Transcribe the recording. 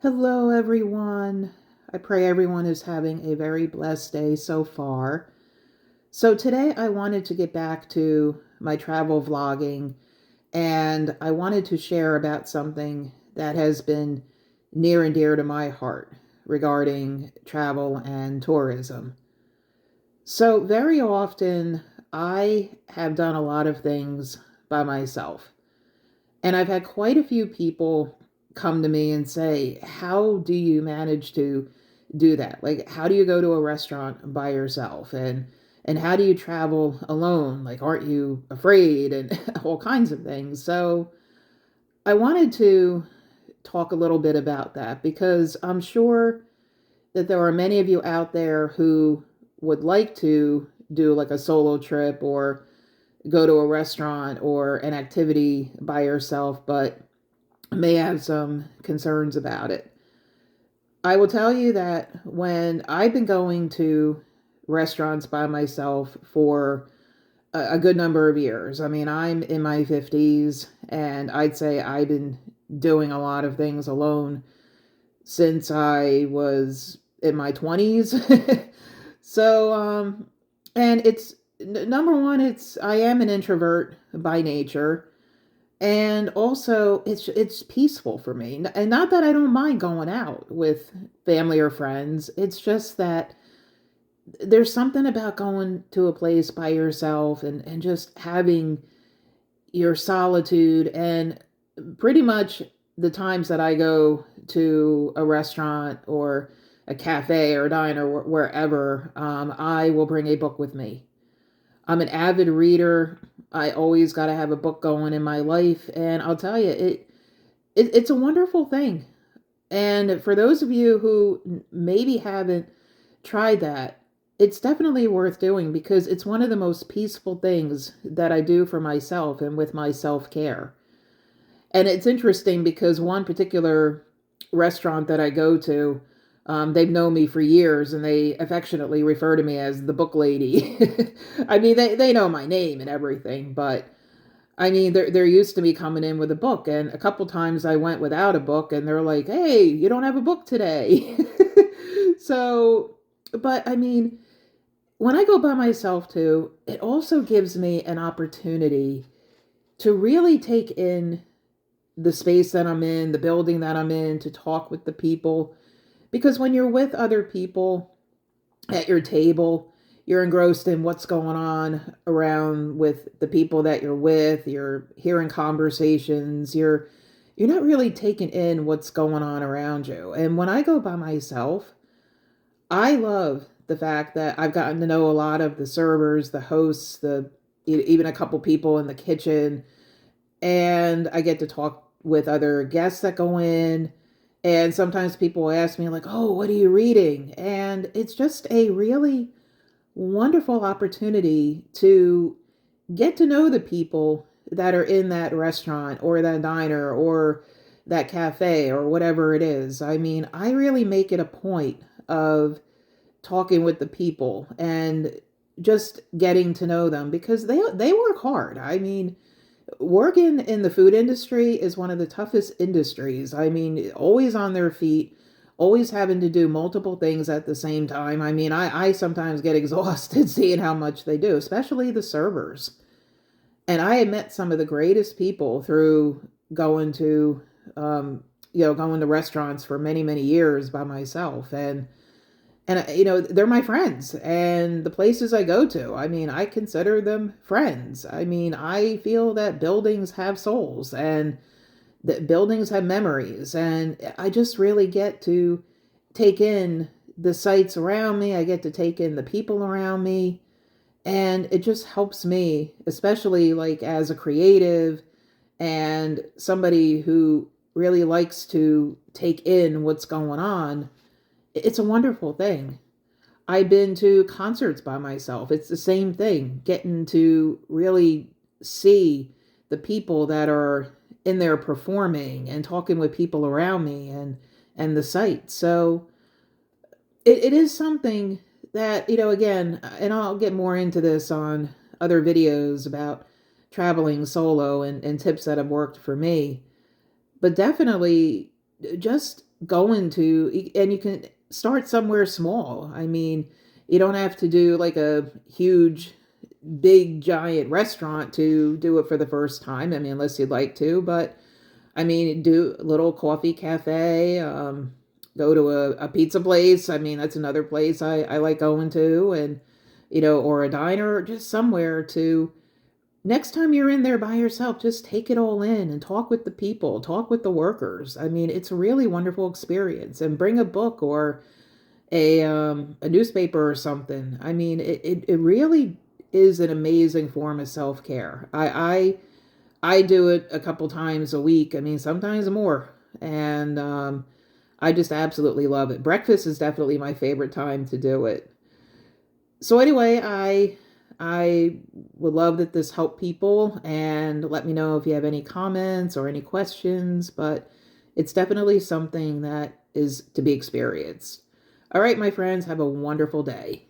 Hello, everyone. I pray everyone is having a very blessed day so far. So, today I wanted to get back to my travel vlogging and I wanted to share about something that has been near and dear to my heart regarding travel and tourism. So, very often I have done a lot of things by myself. And I've had quite a few people come to me and say, "How do you manage to do that? Like, how do you go to a restaurant by yourself? And how do you travel alone? Like, aren't you afraid?" And all kinds of things. So I wanted to talk a little bit about that because I'm sure that there are many of you out there who would like to do like a solo trip or go to a restaurant or an activity by yourself, but may have some concerns about it. I will tell you that when I've been going to restaurants by myself for a good number of years, I mean, I'm in my 50s, and I'd say I've been doing a lot of things alone since I was in my 20s. so, and it's number one, I am an introvert by nature. And also it's peaceful for me, and not that I don't mind going out with family or friends. It's just that there's something about going to a place by yourself and just having your solitude. And pretty much the times that I go to a restaurant or a cafe or a diner, wherever, I will bring a book with me. I'm an avid reader. I always got to have a book going in my life, and I'll tell you, it's a wonderful thing. And for those of you who maybe haven't tried that, it's definitely worth doing because it's one of the most peaceful things that I do for myself and with my self care. And it's interesting because one particular restaurant that I go to, they've known me for years and they affectionately refer to me as the book lady. I mean, they know my name and everything, but I mean, they're used to me coming in with a book. And a couple times I went without a book and they're like, "Hey, you don't have a book today." so, but I mean, when I go by myself too, it also gives me an opportunity to really take in the space that I'm in, the building that I'm in, to talk with the people. Because when you're with other people at your table, you're engrossed in what's going on around with the people that you're with. You're hearing conversations. You're not really taking in what's going on around you. And when I go by myself, I love the fact that I've gotten to know a lot of the servers, the hosts, even a couple people in the kitchen, and I get to talk with other guests that go in. And sometimes people ask me, like, "Oh, what are you reading?" And it's just a really wonderful opportunity to get to know the people that are in that restaurant or that diner or that cafe or whatever it is. I mean, I really make it a point of talking with the people and just getting to know them because they work hard. I mean, working in the food industry is one of the toughest industries. I mean, always on their feet, always having to do multiple things at the same time. I mean, I sometimes get exhausted seeing how much they do, especially the servers. And I have met some of the greatest people through going to, going to restaurants for many, many years by myself. And they're my friends, and the places I go to, I mean, I consider them friends. I mean, I feel that buildings have souls and that buildings have memories, and I just really get to take in the sights around me. I get to take in the people around me, and it just helps me, especially like as a creative and somebody who really likes to take in what's going on. It's a wonderful thing. I've been to concerts by myself. It's the same thing, getting to really see the people that are in there performing and talking with people around me and the sights. So it is something that, again, and I'll get more into this on other videos about traveling solo and tips that have worked for me. But definitely just going to, and you can start somewhere small. I mean, you don't have to do like a huge, big, giant restaurant to do it for the first time. I mean, unless you'd like to, but I mean, do a little coffee cafe, go to a pizza place. I mean, that's another place I like going to, and, or a diner, or just somewhere to, next time you're in there by yourself, just take it all in and talk with the people, talk with the workers. I mean, it's a really wonderful experience, and bring a book or a newspaper or something. I mean, it really is an amazing form of self-care. I do it a couple times a week. I mean, sometimes more. And I just absolutely love it. Breakfast is definitely my favorite time to do it. So anyway, I would love that this helped people, and let me know if you have any comments or any questions, but it's definitely something that is to be experienced. All right, my friends, have a wonderful day.